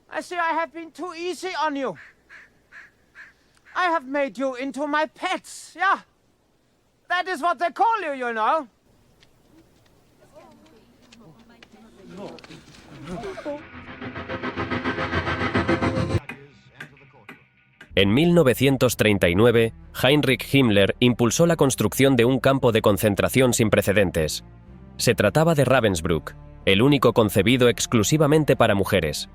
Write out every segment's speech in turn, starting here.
I see I have been too easy on you. I have made you into my pets, yeah? That is what they call you, you know. En 1939, Heinrich Himmler impulsó la construcción de un campo de concentración sin precedentes. Se trataba de Ravensbrück, el único concebido exclusivamente para mujeres.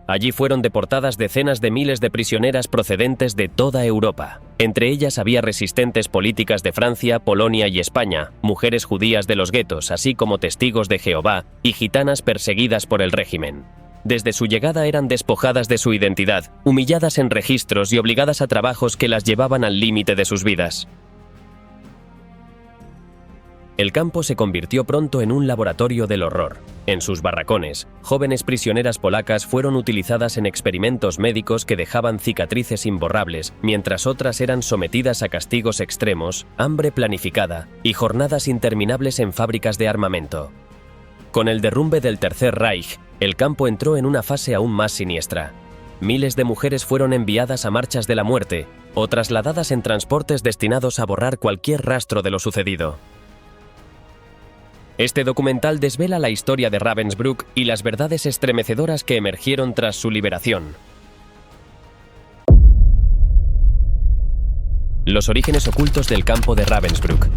Allí fueron deportadas decenas de miles de prisioneras procedentes de toda Europa. Entre ellas había resistentes políticas de Francia, Polonia y España, mujeres judías de los guetos, así como testigos de Jehová y gitanas perseguidas por el régimen. Desde su llegada eran despojadas de su identidad, humilladas en registros y obligadas a trabajos que las llevaban al límite de sus vidas. El campo se convirtió pronto en un laboratorio del horror. En sus barracones, jóvenes prisioneras polacas fueron utilizadas en experimentos médicos que dejaban cicatrices imborrables, mientras otras eran sometidas a castigos extremos, hambre planificada y jornadas interminables en fábricas de armamento. Con el derrumbe del Tercer Reich, el campo entró en una fase aún más siniestra. Miles de mujeres fueron enviadas a marchas de la muerte o trasladadas en transportes destinados a borrar cualquier rastro de lo sucedido. Este documental desvela la historia de Ravensbrück y las verdades estremecedoras que emergieron tras su liberación. Los orígenes ocultos del campo de Ravensbrück.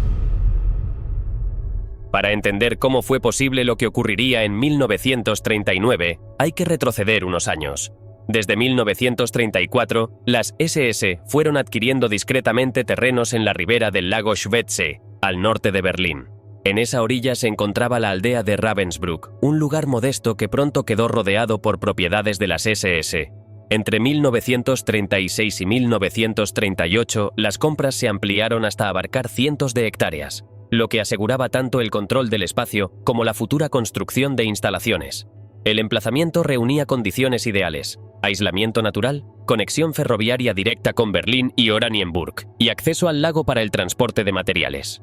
Para entender cómo fue posible lo que ocurriría en 1939, hay que retroceder unos años. Desde 1934, las SS fueron adquiriendo discretamente terrenos en la ribera del lago Schwetze, al norte de Berlín. En esa orilla se encontraba la aldea de Ravensbrück, un lugar modesto que pronto quedó rodeado por propiedades de las SS. Entre 1936 y 1938, las compras se ampliaron hasta abarcar cientos de hectáreas, lo que aseguraba tanto el control del espacio como la futura construcción de instalaciones. El emplazamiento reunía condiciones ideales: aislamiento natural, conexión ferroviaria directa con Berlín y Oranienburg, y acceso al lago para el transporte de materiales.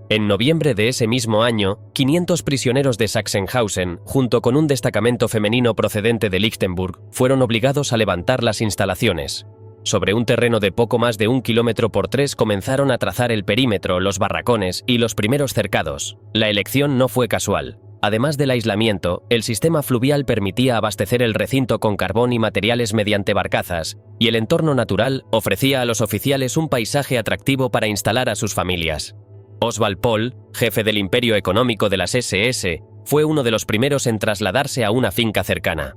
En noviembre de ese mismo año, 500 prisioneros de Sachsenhausen, junto con un destacamento femenino procedente de Lichtenburg, fueron obligados a levantar las instalaciones. Sobre un terreno de poco más de 1 kilómetro por 3 comenzaron a trazar el perímetro, los barracones y los primeros cercados. La elección no fue casual. Además del aislamiento, el sistema fluvial permitía abastecer el recinto con carbón y materiales mediante barcazas, y el entorno natural ofrecía a los oficiales un paisaje atractivo para instalar a sus familias. Oswald Pohl, jefe del imperio económico de las SS, fue uno de los primeros en trasladarse a una finca cercana.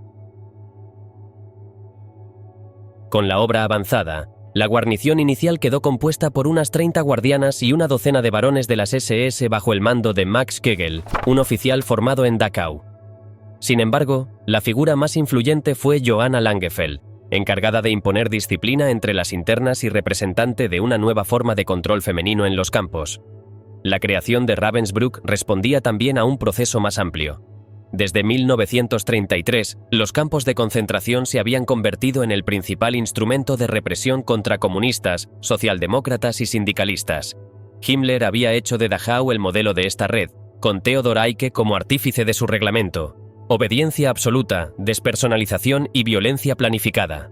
Con la obra avanzada, la guarnición inicial quedó compuesta por unas 30 guardianas y una docena de varones de las SS bajo el mando de Max Kegel, un oficial formado en Dachau. Sin embargo, la figura más influyente fue Johanna Langefeld, encargada de imponer disciplina entre las internas y representante de una nueva forma de control femenino en los campos. La creación de Ravensbrück respondía también a un proceso más amplio. Desde 1933, los campos de concentración se habían convertido en el principal instrumento de represión contra comunistas, socialdemócratas y sindicalistas. Himmler había hecho de Dachau el modelo de esta red, con Theodor Eicke como artífice de su reglamento: obediencia absoluta, despersonalización y violencia planificada.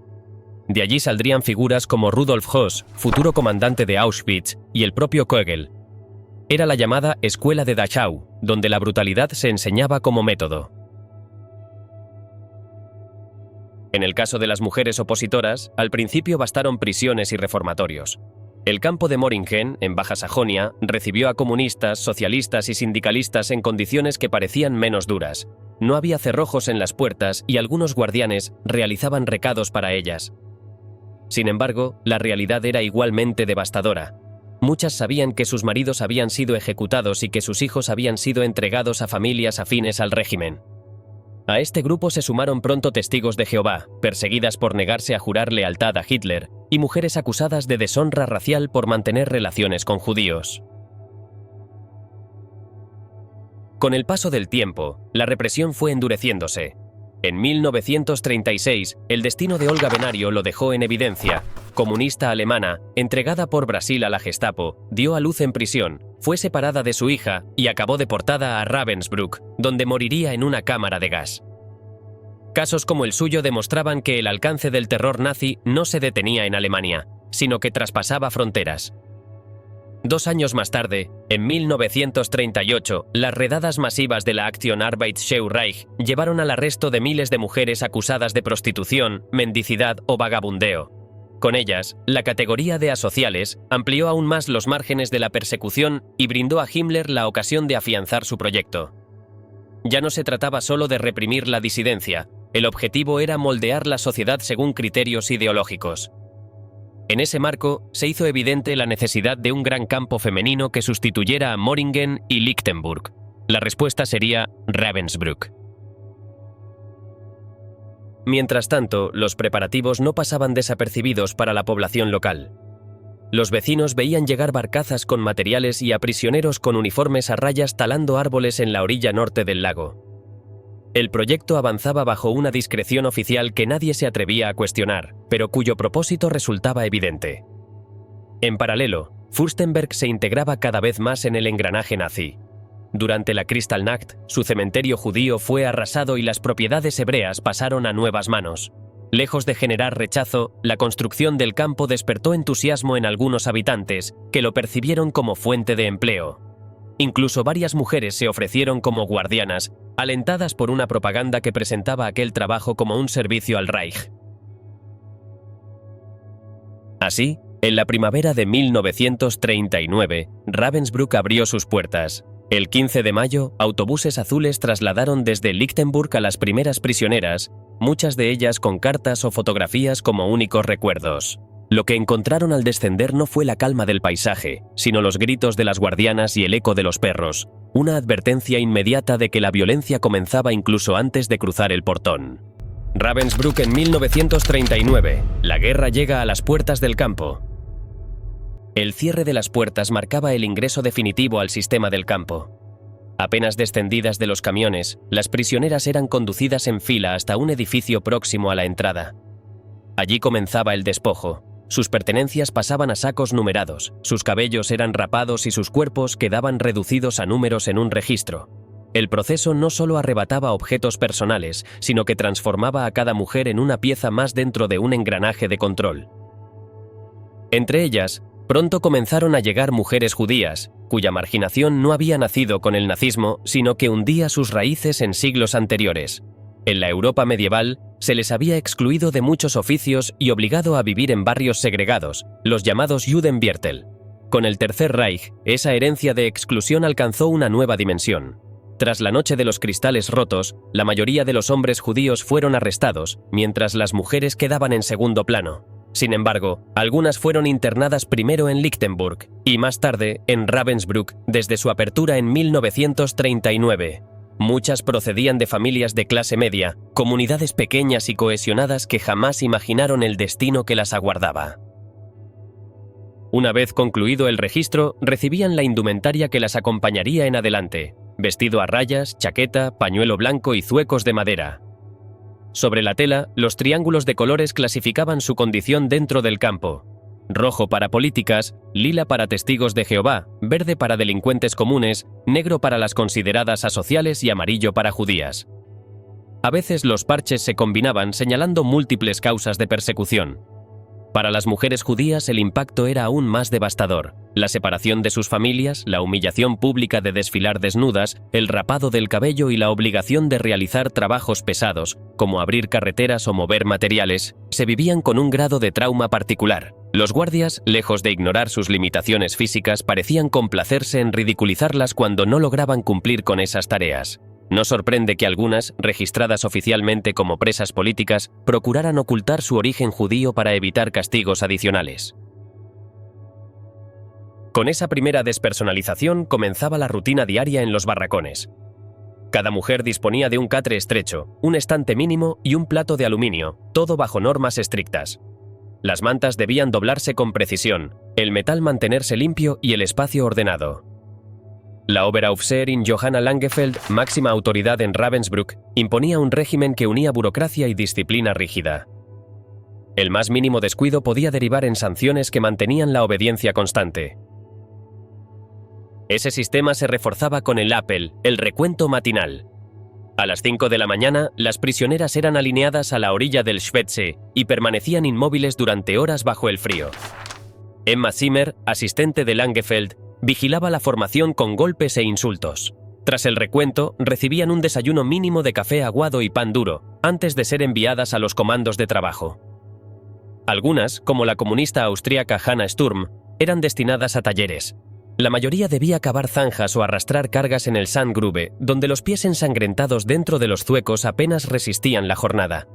De allí saldrían figuras como Rudolf Höss, futuro comandante de Auschwitz, y el propio Kegel. Era la llamada Escuela de Dachau, donde la brutalidad se enseñaba como método. En el caso de las mujeres opositoras, al principio bastaron prisiones y reformatorios. El campo de Moringen, en Baja Sajonia, recibió a comunistas, socialistas y sindicalistas en condiciones que parecían menos duras. No había cerrojos en las puertas y algunos guardianes realizaban recados para ellas. Sin embargo, la realidad era igualmente devastadora. Muchas sabían que sus maridos habían sido ejecutados y que sus hijos habían sido entregados a familias afines al régimen. A este grupo se sumaron pronto testigos de Jehová, perseguidas por negarse a jurar lealtad a Hitler, y mujeres acusadas de deshonra racial por mantener relaciones con judíos. Con el paso del tiempo, la represión fue endureciéndose. En 1936, el destino de Olga Benario lo dejó en evidencia. Comunista alemana, entregada por Brasil a la Gestapo, dio a luz en prisión, fue separada de su hija y acabó deportada a Ravensbrück, donde moriría en una cámara de gas. Casos como el suyo demostraban que el alcance del terror nazi no se detenía en Alemania, sino que traspasaba fronteras. 2 años más tarde, en 1938, las redadas masivas de la Aktion Arbeitsschau Reich llevaron al arresto de miles de mujeres acusadas de prostitución, mendicidad o vagabundeo. Con ellas, la categoría de asociales amplió aún más los márgenes de la persecución y brindó a Himmler la ocasión de afianzar su proyecto. Ya no se trataba solo de reprimir la disidencia, el objetivo era moldear la sociedad según criterios ideológicos. En ese marco, se hizo evidente la necesidad de un gran campo femenino que sustituyera a Moringen y Lichtenburg. La respuesta sería Ravensbrück. Mientras tanto, los preparativos no pasaban desapercibidos para la población local. Los vecinos veían llegar barcazas con materiales y a prisioneros con uniformes a rayas talando árboles en la orilla norte del lago. El proyecto avanzaba bajo una discreción oficial que nadie se atrevía a cuestionar, pero cuyo propósito resultaba evidente. En paralelo, Fürstenberg se integraba cada vez más en el engranaje nazi. Durante la Kristallnacht, su cementerio judío fue arrasado y las propiedades hebreas pasaron a nuevas manos. Lejos de generar rechazo, la construcción del campo despertó entusiasmo en algunos habitantes, que lo percibieron como fuente de empleo. Incluso varias mujeres se ofrecieron como guardianas, alentadas por una propaganda que presentaba aquel trabajo como un servicio al Reich. Así, en la primavera de 1939, Ravensbrück abrió sus puertas. El 15 de mayo, autobuses azules trasladaron desde Lichtenburg a las primeras prisioneras, muchas de ellas con cartas o fotografías como únicos recuerdos. Lo que encontraron al descender no fue la calma del paisaje, sino los gritos de las guardianas y el eco de los perros, una advertencia inmediata de que la violencia comenzaba incluso antes de cruzar el portón. Ravensbrück en 1939. La guerra llega a las puertas del campo. El cierre de las puertas marcaba el ingreso definitivo al sistema del campo. Apenas descendidas de los camiones, las prisioneras eran conducidas en fila hasta un edificio próximo a la entrada. Allí comenzaba el despojo. Sus pertenencias pasaban a sacos numerados, sus cabellos eran rapados y sus cuerpos quedaban reducidos a números en un registro. El proceso no solo arrebataba objetos personales, sino que transformaba a cada mujer en una pieza más dentro de un engranaje de control. Entre ellas, pronto comenzaron a llegar mujeres judías, cuya marginación no había nacido con el nazismo, sino que hundía sus raíces en siglos anteriores. En la Europa medieval, se les había excluido de muchos oficios y obligado a vivir en barrios segregados, los llamados Judenviertel. Con el Tercer Reich, esa herencia de exclusión alcanzó una nueva dimensión. Tras la noche de los cristales rotos, la mayoría de los hombres judíos fueron arrestados, mientras las mujeres quedaban en segundo plano. Sin embargo, algunas fueron internadas primero en Lichtenburg y más tarde en Ravensbrück desde su apertura en 1939. Muchas procedían de familias de clase media, comunidades pequeñas y cohesionadas que jamás imaginaron el destino que las aguardaba. Una vez concluido el registro, recibían la indumentaria que las acompañaría en adelante: vestido a rayas, chaqueta, pañuelo blanco y zuecos de madera. Sobre la tela, los triángulos de colores clasificaban su condición dentro del campo: rojo para políticas, lila para testigos de Jehová, verde para delincuentes comunes, negro para las consideradas asociales y amarillo para judías. A veces los parches se combinaban señalando múltiples causas de persecución. Para las mujeres judías el impacto era aún más devastador: la separación de sus familias, la humillación pública de desfilar desnudas, el rapado del cabello y la obligación de realizar trabajos pesados, como abrir carreteras o mover materiales, se vivían con un grado de trauma particular. Los guardias, lejos de ignorar sus limitaciones físicas, parecían complacerse en ridiculizarlas cuando no lograban cumplir con esas tareas. No sorprende que algunas, registradas oficialmente como presas políticas, procuraran ocultar su origen judío para evitar castigos adicionales. Con esa primera despersonalización comenzaba la rutina diaria en los barracones. Cada mujer disponía de un catre estrecho, un estante mínimo y un plato de aluminio, todo bajo normas estrictas. Las mantas debían doblarse con precisión, el metal mantenerse limpio y el espacio ordenado. La Oberaufseherin Johanna Langefeld, máxima autoridad en Ravensbrück, imponía un régimen que unía burocracia y disciplina rígida. El más mínimo descuido podía derivar en sanciones que mantenían la obediencia constante. Ese sistema se reforzaba con el Appel, el recuento matinal. A las 5 de la mañana, las prisioneras eran alineadas a la orilla del Schwetze y permanecían inmóviles durante horas bajo el frío. Emma Zimmer, asistente de Langefeld, vigilaba la formación con golpes e insultos. Tras el recuento, recibían un desayuno mínimo de café aguado y pan duro, antes de ser enviadas a los comandos de trabajo. Algunas, como la comunista austríaca Hanna Sturm, eran destinadas a talleres. La mayoría debía cavar zanjas o arrastrar cargas en el Sandgrube, donde los pies ensangrentados dentro de los zuecos apenas resistían la jornada.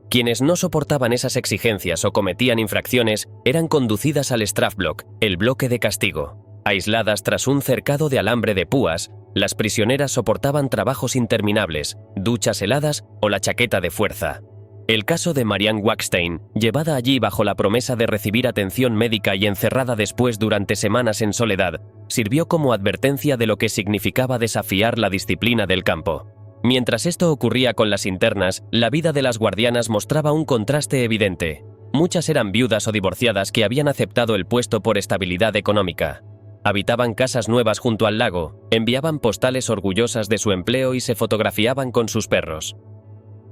Quienes no soportaban esas exigencias o cometían infracciones eran conducidas al Strafblock, el bloque de castigo. Aisladas tras un cercado de alambre de púas, las prisioneras soportaban trabajos interminables, duchas heladas o la chaqueta de fuerza. El caso de Marianne Wackstein, llevada allí bajo la promesa de recibir atención médica y encerrada después durante semanas en soledad, sirvió como advertencia de lo que significaba desafiar la disciplina del campo. Mientras esto ocurría con las internas, la vida de las guardianas mostraba un contraste evidente. Muchas eran viudas o divorciadas que habían aceptado el puesto por estabilidad económica. Habitaban casas nuevas junto al lago, enviaban postales orgullosas de su empleo y se fotografiaban con sus perros.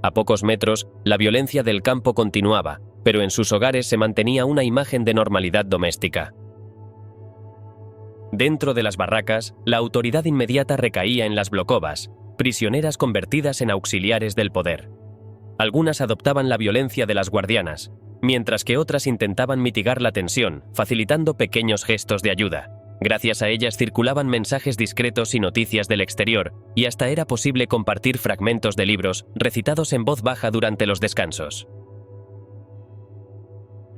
A pocos metros, la violencia del campo continuaba, pero en sus hogares se mantenía una imagen de normalidad doméstica. Dentro de las barracas, la autoridad inmediata recaía en las blokovas, prisioneras convertidas en auxiliares del poder. Algunas adoptaban la violencia de las guardianas, mientras que otras intentaban mitigar la tensión, facilitando pequeños gestos de ayuda. Gracias a ellas circulaban mensajes discretos y noticias del exterior, y hasta era posible compartir fragmentos de libros recitados en voz baja durante los descansos.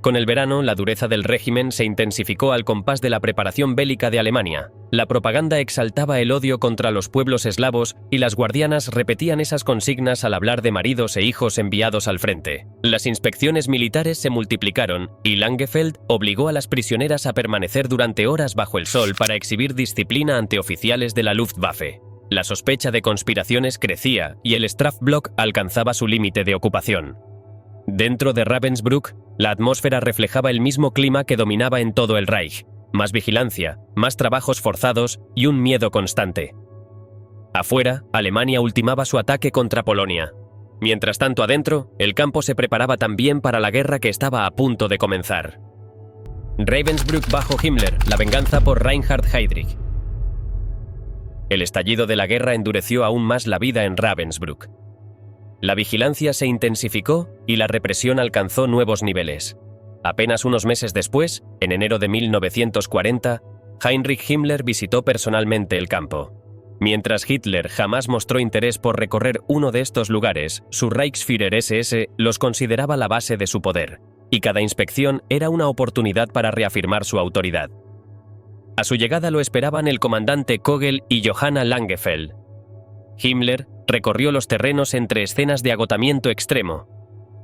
Con el verano, la dureza del régimen se intensificó al compás de la preparación bélica de Alemania. La propaganda exaltaba el odio contra los pueblos eslavos y las guardianas repetían esas consignas al hablar de maridos e hijos enviados al frente. Las inspecciones militares se multiplicaron y Langefeld obligó a las prisioneras a permanecer durante horas bajo el sol para exhibir disciplina ante oficiales de la Luftwaffe. La sospecha de conspiraciones crecía y el Strafblock alcanzaba su límite de ocupación. Dentro de Ravensbrück, la atmósfera reflejaba el mismo clima que dominaba en todo el Reich: más vigilancia, más trabajos forzados y un miedo constante. Afuera, Alemania ultimaba su ataque contra Polonia. Mientras tanto, adentro, el campo se preparaba también para la guerra que estaba a punto de comenzar. Ravensbrück bajo Himmler, la venganza por Reinhard Heydrich. El estallido de la guerra endureció aún más la vida en Ravensbrück. La vigilancia se intensificó y la represión alcanzó nuevos niveles. Apenas unos meses después, en enero de 1940, Heinrich Himmler visitó personalmente el campo. Mientras Hitler jamás mostró interés por recorrer uno de estos lugares, su Reichsführer SS los consideraba la base de su poder, y cada inspección era una oportunidad para reafirmar su autoridad. A su llegada lo esperaban el comandante Kogel y Johanna Langefeld. Himmler recorrió los terrenos entre escenas de agotamiento extremo.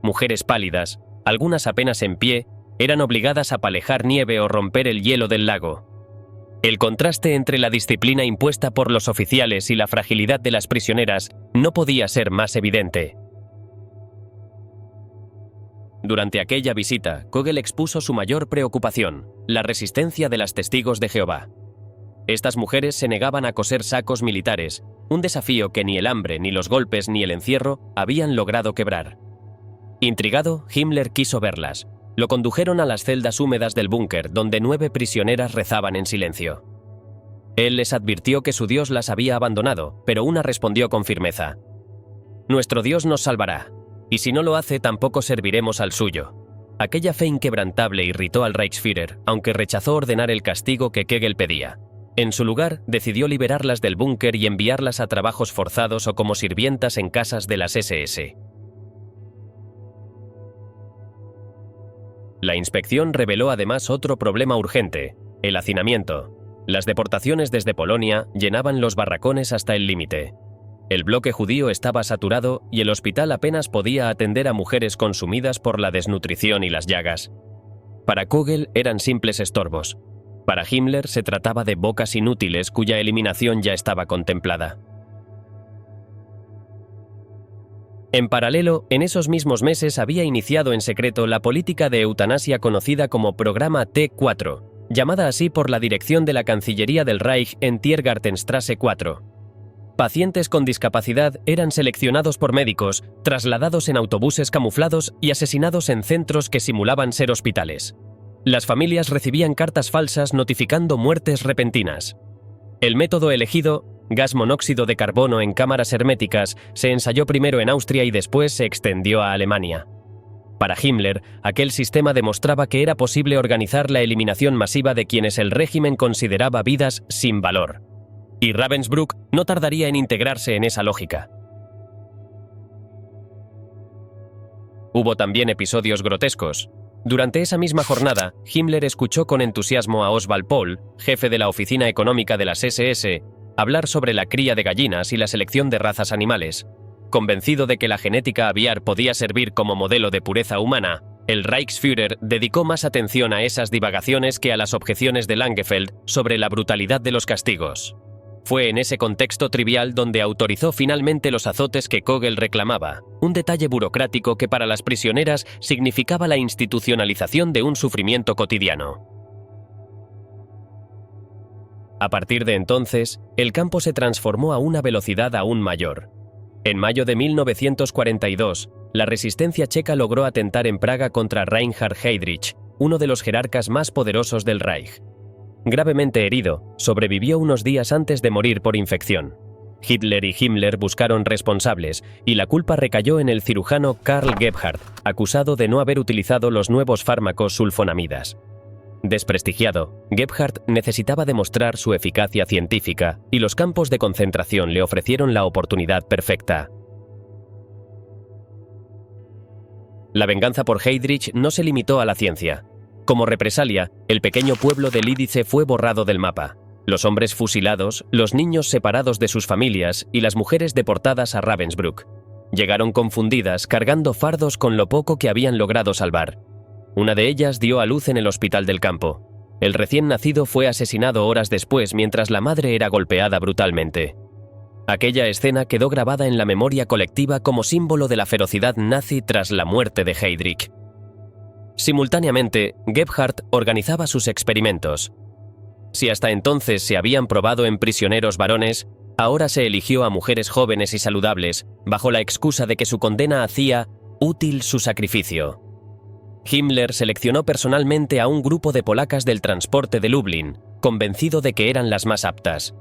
Mujeres pálidas, algunas apenas en pie, eran obligadas a palejar nieve o romper el hielo del lago. El contraste entre la disciplina impuesta por los oficiales y la fragilidad de las prisioneras no podía ser más evidente. Durante aquella visita, Kogel expuso su mayor preocupación: la resistencia de las testigos de Jehová. Estas mujeres se negaban a coser sacos militares, un desafío que ni el hambre, ni los golpes, ni el encierro habían logrado quebrar. Intrigado, Himmler quiso verlas. Lo condujeron a las celdas húmedas del búnker, donde 9 prisioneras rezaban en silencio. Él les advirtió que su Dios las había abandonado, pero una respondió con firmeza: «Nuestro Dios nos salvará, y si no lo hace, tampoco serviremos al suyo». Aquella fe inquebrantable irritó al Reichsführer, aunque rechazó ordenar el castigo que Kegel pedía. En su lugar, decidió liberarlas del búnker y enviarlas a trabajos forzados o como sirvientas en casas de las SS. La inspección reveló además otro problema urgente: el hacinamiento. Las deportaciones desde Polonia llenaban los barracones hasta el límite. El bloque judío estaba saturado y el hospital apenas podía atender a mujeres consumidas por la desnutrición y las llagas. Para Kogel eran simples estorbos. Para Himmler se trataba de bocas inútiles cuya eliminación ya estaba contemplada. En paralelo, en esos mismos meses había iniciado en secreto la política de eutanasia conocida como Programa T4, llamada así por la dirección de la Cancillería del Reich en Tiergartenstrasse 4. Pacientes con discapacidad eran seleccionados por médicos, trasladados en autobuses camuflados y asesinados en centros que simulaban ser hospitales. Las familias recibían cartas falsas notificando muertes repentinas. El método elegido, gas monóxido de carbono en cámaras herméticas, se ensayó primero en Austria y después se extendió a Alemania. Para Himmler, aquel sistema demostraba que era posible organizar la eliminación masiva de quienes el régimen consideraba vidas sin valor. Y Ravensbrück no tardaría en integrarse en esa lógica. Hubo también episodios grotescos. Durante esa misma jornada, Himmler escuchó con entusiasmo a Oswald Pohl, jefe de la Oficina Económica de las SS, hablar sobre la cría de gallinas y la selección de razas animales. Convencido de que la genética aviar podía servir como modelo de pureza humana, el Reichsführer dedicó más atención a esas divagaciones que a las objeciones de Langefeld sobre la brutalidad de los castigos. Fue en ese contexto trivial donde autorizó finalmente los azotes que Kogel reclamaba, un detalle burocrático que para las prisioneras significaba la institucionalización de un sufrimiento cotidiano. A partir de entonces, el campo se transformó a una velocidad aún mayor. En mayo de 1942, la resistencia checa logró atentar en Praga contra Reinhard Heydrich, uno de los jerarcas más poderosos del Reich. Gravemente herido, sobrevivió unos días antes de morir por infección. Hitler y Himmler buscaron responsables, y la culpa recayó en el cirujano Karl Gebhardt, acusado de no haber utilizado los nuevos fármacos sulfonamidas. Desprestigiado, Gebhardt necesitaba demostrar su eficacia científica, y los campos de concentración le ofrecieron la oportunidad perfecta. La venganza por Heydrich no se limitó a la ciencia. Como represalia, el pequeño pueblo de Lidice fue borrado del mapa. Los hombres fusilados, los niños separados de sus familias y las mujeres deportadas a Ravensbrück. Llegaron confundidas, cargando fardos con lo poco que habían logrado salvar. Una de ellas dio a luz en el hospital del campo. El recién nacido fue asesinado horas después mientras la madre era golpeada brutalmente. Aquella escena quedó grabada en la memoria colectiva como símbolo de la ferocidad nazi tras la muerte de Heydrich. Simultáneamente, Gebhardt organizaba sus experimentos. Si hasta entonces se habían probado en prisioneros varones, ahora se eligió a mujeres jóvenes y saludables, bajo la excusa de que su condena hacía útil su sacrificio. Himmler seleccionó personalmente a un grupo de polacas del transporte de Lublin, convencido de que eran las más aptas.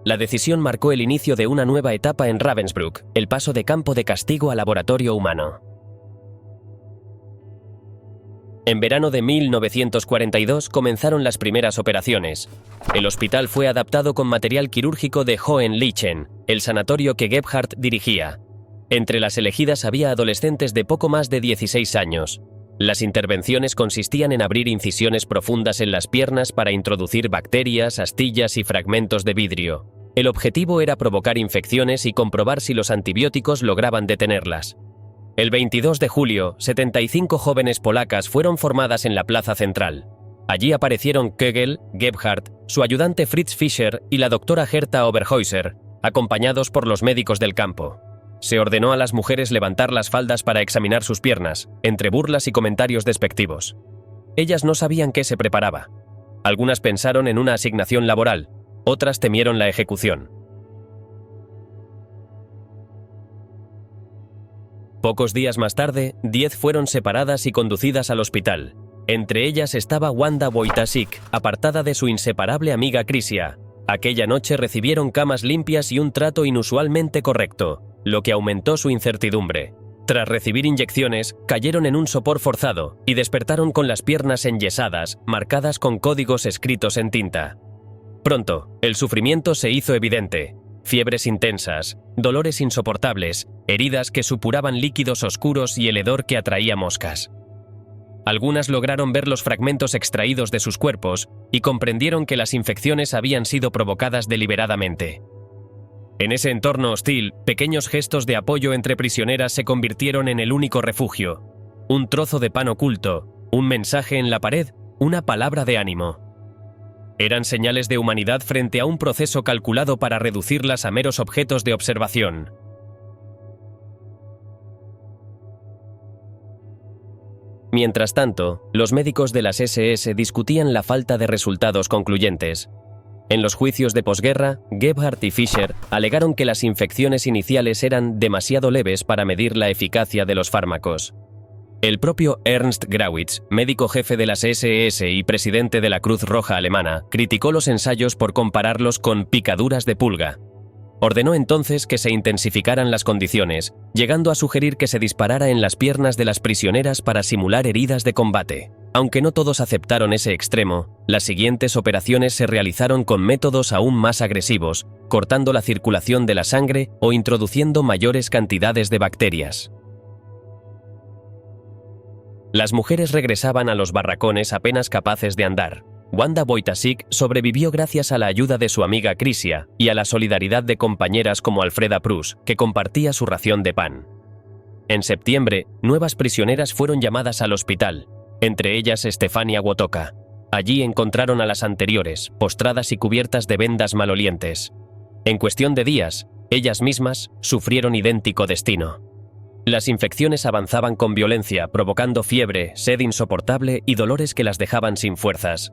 La decisión marcó el inicio de una nueva etapa en Ravensbrück, el paso de campo de castigo a laboratorio humano. En verano de 1942 comenzaron las primeras operaciones. El hospital fue adaptado con material quirúrgico de Hohenlychen, el sanatorio que Gebhardt dirigía. Entre las elegidas había adolescentes de poco más de 16 años. Las intervenciones consistían en abrir incisiones profundas en las piernas para introducir bacterias, astillas y fragmentos de vidrio. El objetivo era provocar infecciones y comprobar si los antibióticos lograban detenerlas. El 22 de julio, 75 jóvenes polacas fueron formadas en la plaza central. Allí aparecieron Kegel, Gebhardt, su ayudante Fritz Fischer y la doctora Hertha Oberhäuser, acompañados por los médicos del campo. Se ordenó a las mujeres levantar las faldas para examinar sus piernas, entre burlas y comentarios despectivos. Ellas no sabían qué se preparaba. Algunas pensaron en una asignación laboral, otras temieron la ejecución. Pocos días más tarde, 10 fueron separadas y conducidas al hospital. Entre ellas estaba Wanda Wojtasik, apartada de su inseparable amiga Krysia. Aquella noche recibieron camas limpias y un trato inusualmente correcto, lo que aumentó su incertidumbre. Tras recibir inyecciones, cayeron en un sopor forzado y despertaron con las piernas enyesadas, marcadas con códigos escritos en tinta. Pronto, el sufrimiento se hizo evidente. Fiebres intensas, dolores insoportables, heridas que supuraban líquidos oscuros y el hedor que atraía moscas. Algunas lograron ver los fragmentos extraídos de sus cuerpos y comprendieron que las infecciones habían sido provocadas deliberadamente. En ese entorno hostil, pequeños gestos de apoyo entre prisioneras se convirtieron en el único refugio. Un trozo de pan oculto, un mensaje en la pared, una palabra de ánimo. Eran señales de humanidad frente a un proceso calculado para reducirlas a meros objetos de Mientras tanto, los médicos de las SS discutían la falta de resultados concluyentes. En los juicios de posguerra, Gebhardt y Fischer alegaron que las infecciones iniciales eran demasiado leves para medir la eficacia de los fármacos. El propio Ernst Grawitz, médico jefe de las SS y presidente de la Cruz Roja Alemana, criticó los ensayos por compararlos con picaduras de pulga. Ordenó entonces que se intensificaran las condiciones, llegando a sugerir que se disparara en las piernas de las prisioneras para simular heridas de combate. Aunque no todos aceptaron ese extremo, las siguientes operaciones se realizaron con métodos aún más agresivos, cortando la circulación de la sangre o introduciendo mayores cantidades de bacterias. Las mujeres regresaban a los barracones apenas capaces de andar. Wanda Wojtasik sobrevivió gracias a la ayuda de su amiga Krysia y a la solidaridad de compañeras como Alfreda Prus, que compartía su ración de pan. En septiembre, nuevas prisioneras fueron llamadas al hospital, entre ellas Stefania Wotoka. Allí encontraron a las anteriores, postradas y cubiertas de vendas malolientes. En cuestión de días, ellas mismas sufrieron idéntico destino. Las infecciones avanzaban con violencia, provocando fiebre, sed insoportable y dolores que las dejaban sin fuerzas.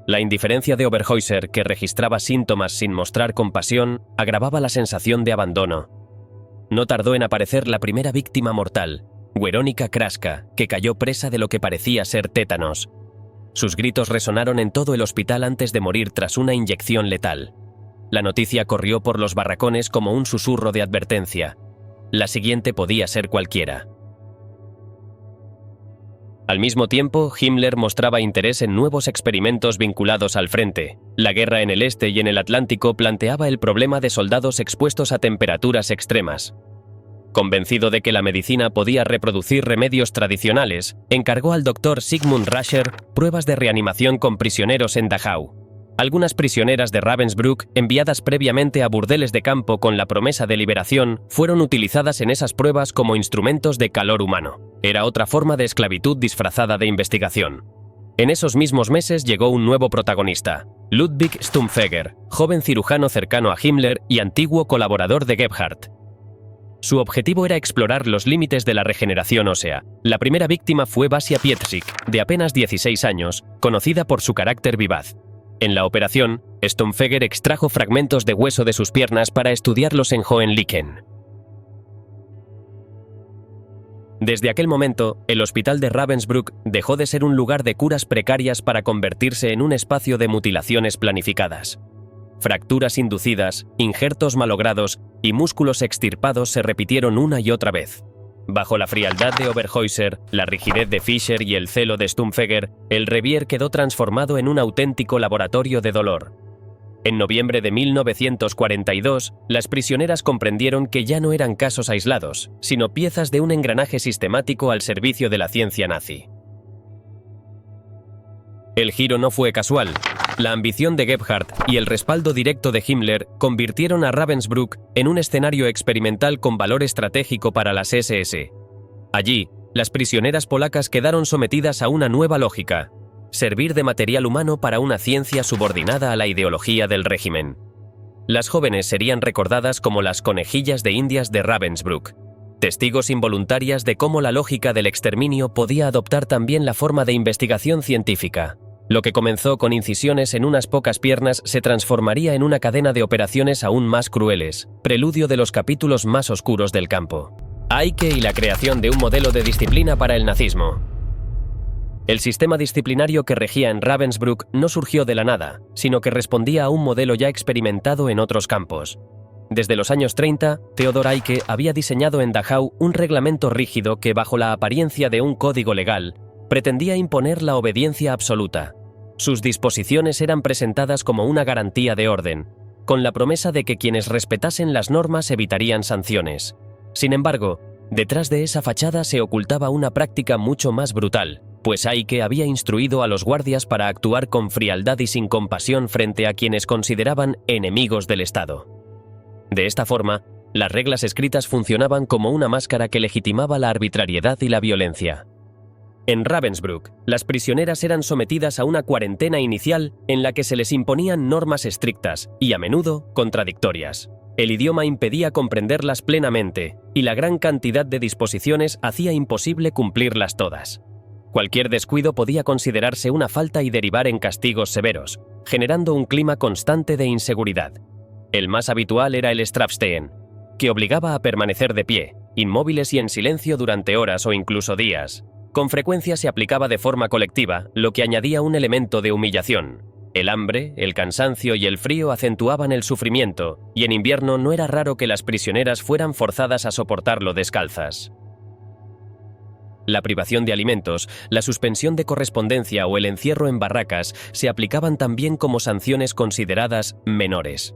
La indiferencia de Oberhäuser, que registraba síntomas sin mostrar compasión, agravaba la sensación de abandono. No tardó en aparecer la primera víctima mortal, Weronika Kraska, que cayó presa de lo que parecía ser tétanos. Sus gritos resonaron en todo el hospital antes de morir tras una inyección letal. La noticia corrió por los barracones como un susurro de advertencia. La siguiente podía ser cualquiera. Al mismo tiempo, Himmler mostraba interés en nuevos experimentos vinculados al frente. La guerra en el este y en el Atlántico planteaba el problema de soldados expuestos a temperaturas extremas. Convencido de que la medicina podía reproducir remedios tradicionales, encargó al doctor Sigmund Rascher pruebas de reanimación con prisioneros en Dachau. Algunas prisioneras de Ravensbrück, enviadas previamente a burdeles de campo con la promesa de liberación, fueron utilizadas en esas pruebas como instrumentos de calor humano. Era otra forma de esclavitud disfrazada de investigación. En esos mismos meses llegó un nuevo protagonista, Ludwig Stumpfegger, joven cirujano cercano a Himmler y antiguo colaborador de Gebhardt. Su objetivo era explorar los límites de la regeneración ósea. La primera víctima fue Basia Pietrzyk, de apenas 16 años, conocida por su carácter vivaz. En la operación, Stumpfegger extrajo fragmentos de hueso de sus piernas para estudiarlos en Hohenlicken. Desde aquel momento, el hospital de Ravensbrück dejó de ser un lugar de curas precarias para convertirse en un espacio de mutilaciones planificadas. Fracturas inducidas, injertos malogrados y músculos extirpados se repitieron una y otra vez. Bajo la frialdad de Oberhäuser, la rigidez de Fischer y el celo de Stumpfegger, el Revier quedó transformado en un auténtico laboratorio de dolor. En noviembre de 1942, las prisioneras comprendieron que ya no eran casos aislados, sino piezas de un engranaje sistemático al servicio de la ciencia nazi. El giro no fue casual. La ambición de Gebhardt y el respaldo directo de Himmler convirtieron a Ravensbrück en un escenario experimental con valor estratégico para las SS. Allí, las prisioneras polacas quedaron sometidas a una nueva lógica: servir de material humano para una ciencia subordinada a la ideología del régimen. Las jóvenes serían recordadas como las conejillas de indias de Ravensbrück, testigos involuntarias de cómo la lógica del exterminio podía adoptar también la forma de investigación científica. Lo que comenzó con incisiones en unas pocas piernas se transformaría en una cadena de operaciones aún más crueles, preludio de los capítulos más oscuros del campo. Eicke y la creación de un modelo de disciplina para el nazismo. El sistema disciplinario que regía en Ravensbrück no surgió de la nada, sino que respondía a un modelo ya experimentado en otros campos. Desde los años 30, Theodor Eicke había diseñado en Dachau un reglamento rígido que, bajo la apariencia de un código legal, pretendía imponer la obediencia absoluta. Sus disposiciones eran presentadas como una garantía de orden, con la promesa de que quienes respetasen las normas evitarían sanciones. Sin embargo, detrás de esa fachada se ocultaba una práctica mucho más brutal, pues Eicke había instruido a los guardias para actuar con frialdad y sin compasión frente a quienes consideraban enemigos del Estado. De esta forma, las reglas escritas funcionaban como una máscara que legitimaba la arbitrariedad y la violencia. En Ravensbrück, las prisioneras eran sometidas a una cuarentena inicial en la que se les imponían normas estrictas y, a menudo, contradictorias. El idioma impedía comprenderlas plenamente, y la gran cantidad de disposiciones hacía imposible cumplirlas todas. Cualquier descuido podía considerarse una falta y derivar en castigos severos, generando un clima constante de inseguridad. El más habitual era el Strafstehen, que obligaba a permanecer de pie, inmóviles y en silencio durante horas o incluso días. Con frecuencia se aplicaba de forma colectiva, lo que añadía un elemento de humillación. El hambre, el cansancio y el frío acentuaban el sufrimiento, y en invierno no era raro que las prisioneras fueran forzadas a soportarlo descalzas. La privación de alimentos, la suspensión de correspondencia o el encierro en barracas se aplicaban también como sanciones consideradas menores.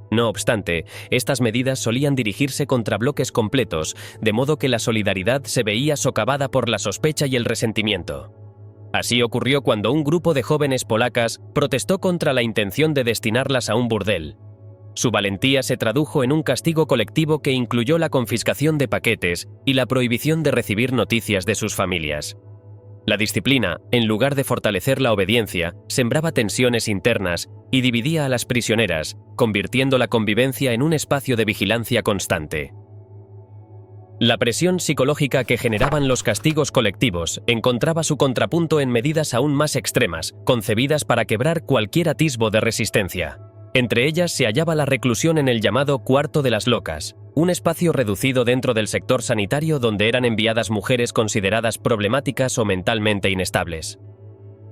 No obstante, estas medidas solían dirigirse contra bloques completos, de modo que la solidaridad se veía socavada por la sospecha y el resentimiento. Así ocurrió cuando un grupo de jóvenes polacas protestó contra la intención de destinarlas a un burdel. Su valentía se tradujo en un castigo colectivo que incluyó la confiscación de paquetes y la prohibición de recibir noticias de sus familias. La disciplina, en lugar de fortalecer la obediencia, sembraba tensiones internas y dividía a las prisioneras, convirtiendo la convivencia en un espacio de vigilancia constante. La presión psicológica que generaban los castigos colectivos encontraba su contrapunto en medidas aún más extremas, concebidas para quebrar cualquier atisbo de resistencia. Entre ellas se hallaba la reclusión en el llamado Cuarto de las Locas, un espacio reducido dentro del sector sanitario donde eran enviadas mujeres consideradas problemáticas o mentalmente inestables.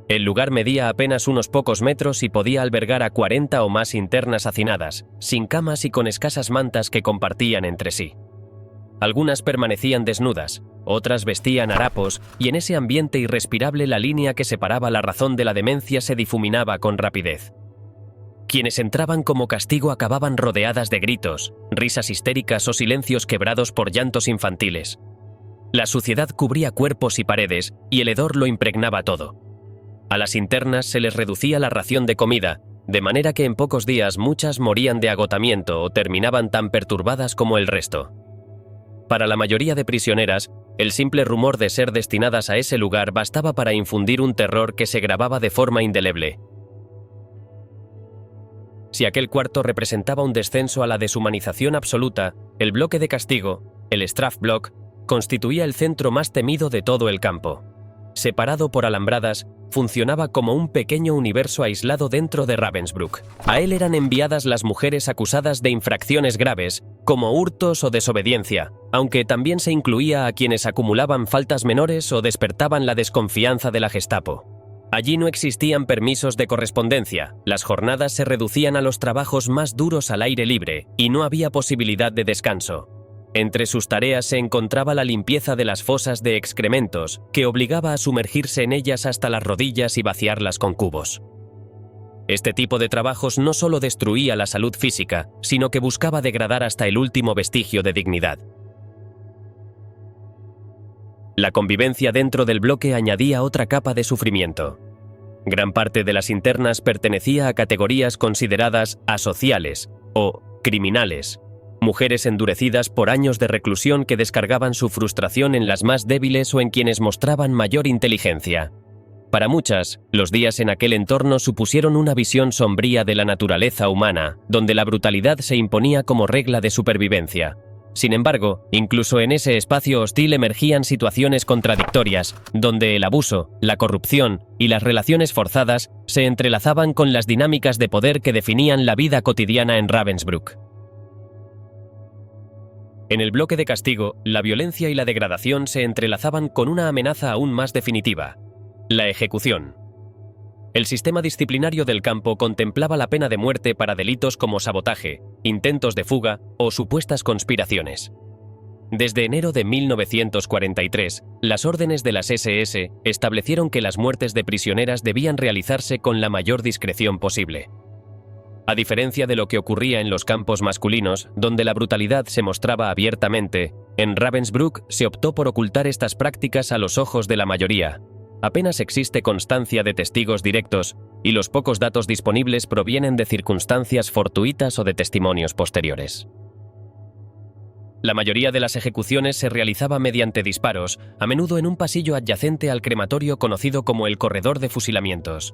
El lugar medía apenas unos pocos metros y podía albergar a 40 o más internas hacinadas, sin camas y con escasas mantas que compartían entre sí. Algunas permanecían desnudas, otras vestían harapos, y en ese ambiente irrespirable la línea que separaba la razón de la demencia se difuminaba con rapidez. Quienes entraban como castigo acababan rodeadas de gritos, risas histéricas o silencios quebrados por llantos infantiles. La suciedad cubría cuerpos y paredes, y el hedor lo impregnaba todo. A las internas se les reducía la ración de comida, de manera que en pocos días muchas morían de agotamiento o terminaban tan perturbadas como el resto. Para la mayoría de prisioneras, el simple rumor de ser destinadas a ese lugar bastaba para infundir un terror que se grababa de forma indeleble. Si aquel cuarto representaba un descenso a la deshumanización absoluta, el bloque de castigo, el Strafblock, constituía el centro más temido de todo el campo. Separado por alambradas, funcionaba como un pequeño universo aislado dentro de Ravensbrück. A él eran enviadas las mujeres acusadas de infracciones graves, como hurtos o desobediencia, aunque también se incluía a quienes acumulaban faltas menores o despertaban la desconfianza de la Gestapo. Allí no existían permisos de correspondencia, las jornadas se reducían a los trabajos más duros al aire libre y no había posibilidad de descanso. Entre sus tareas se encontraba la limpieza de las fosas de excrementos, que obligaba a sumergirse en ellas hasta las rodillas y vaciarlas con cubos. Este tipo de trabajos no solo destruía la salud física, sino que buscaba degradar hasta el último vestigio de dignidad. La convivencia dentro del bloque añadía otra capa de sufrimiento. Gran parte de las internas pertenecía a categorías consideradas asociales o criminales, mujeres endurecidas por años de reclusión que descargaban su frustración en las más débiles o en quienes mostraban mayor inteligencia. Para muchas, los días en aquel entorno supusieron una visión sombría de la naturaleza humana, donde la brutalidad se imponía como regla de supervivencia. Sin embargo, incluso en ese espacio hostil emergían situaciones contradictorias, donde el abuso, la corrupción y las relaciones forzadas se entrelazaban con las dinámicas de poder que definían la vida cotidiana en Ravensbrück. En el bloque de castigo, la violencia y la degradación se entrelazaban con una amenaza aún más definitiva: la ejecución. El sistema disciplinario del campo contemplaba la pena de muerte para delitos como sabotaje, intentos de fuga o supuestas conspiraciones. Desde enero de 1943, las órdenes de las SS establecieron que las muertes de prisioneras debían realizarse con la mayor discreción posible. A diferencia de lo que ocurría en los campos masculinos, donde la brutalidad se mostraba abiertamente, en Ravensbrück se optó por ocultar estas prácticas a los ojos de la mayoría. Apenas existe constancia de testigos directos, y los pocos datos disponibles provienen de circunstancias fortuitas o de testimonios posteriores. La mayoría de las ejecuciones se realizaba mediante disparos, a menudo en un pasillo adyacente al crematorio conocido como el corredor de fusilamientos.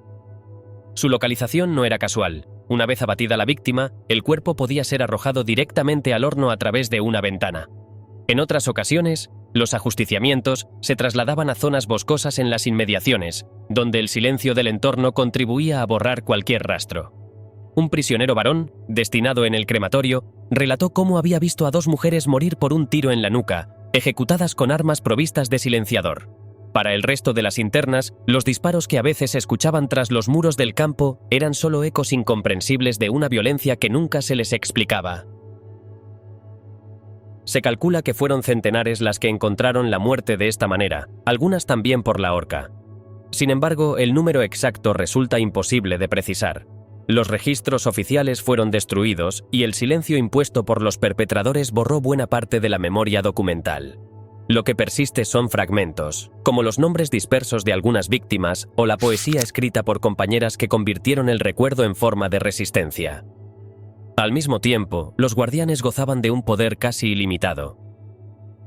Su localización no era casual. Una vez abatida la víctima, el cuerpo podía ser arrojado directamente al horno a través de una ventana. En otras ocasiones, Los ajusticiamientos se trasladaban a zonas boscosas en las inmediaciones, donde el silencio del entorno contribuía a borrar cualquier rastro. Un prisionero varón, destinado en el crematorio, relató cómo había visto a 2 mujeres morir por un tiro en la nuca, ejecutadas con armas provistas de silenciador. Para el resto de las internas, los disparos que a veces se escuchaban tras los muros del campo eran solo ecos incomprensibles de una violencia que nunca se les explicaba. Se calcula que fueron centenares las que encontraron la muerte de esta manera, algunas también por la horca. Sin embargo, el número exacto resulta imposible de precisar. Los registros oficiales fueron destruidos y el silencio impuesto por los perpetradores borró buena parte de la memoria documental. Lo que persiste son fragmentos, como los nombres dispersos de algunas víctimas o la poesía escrita por compañeras que convirtieron el recuerdo en forma de resistencia. Al mismo tiempo, los guardianes gozaban de un poder casi ilimitado.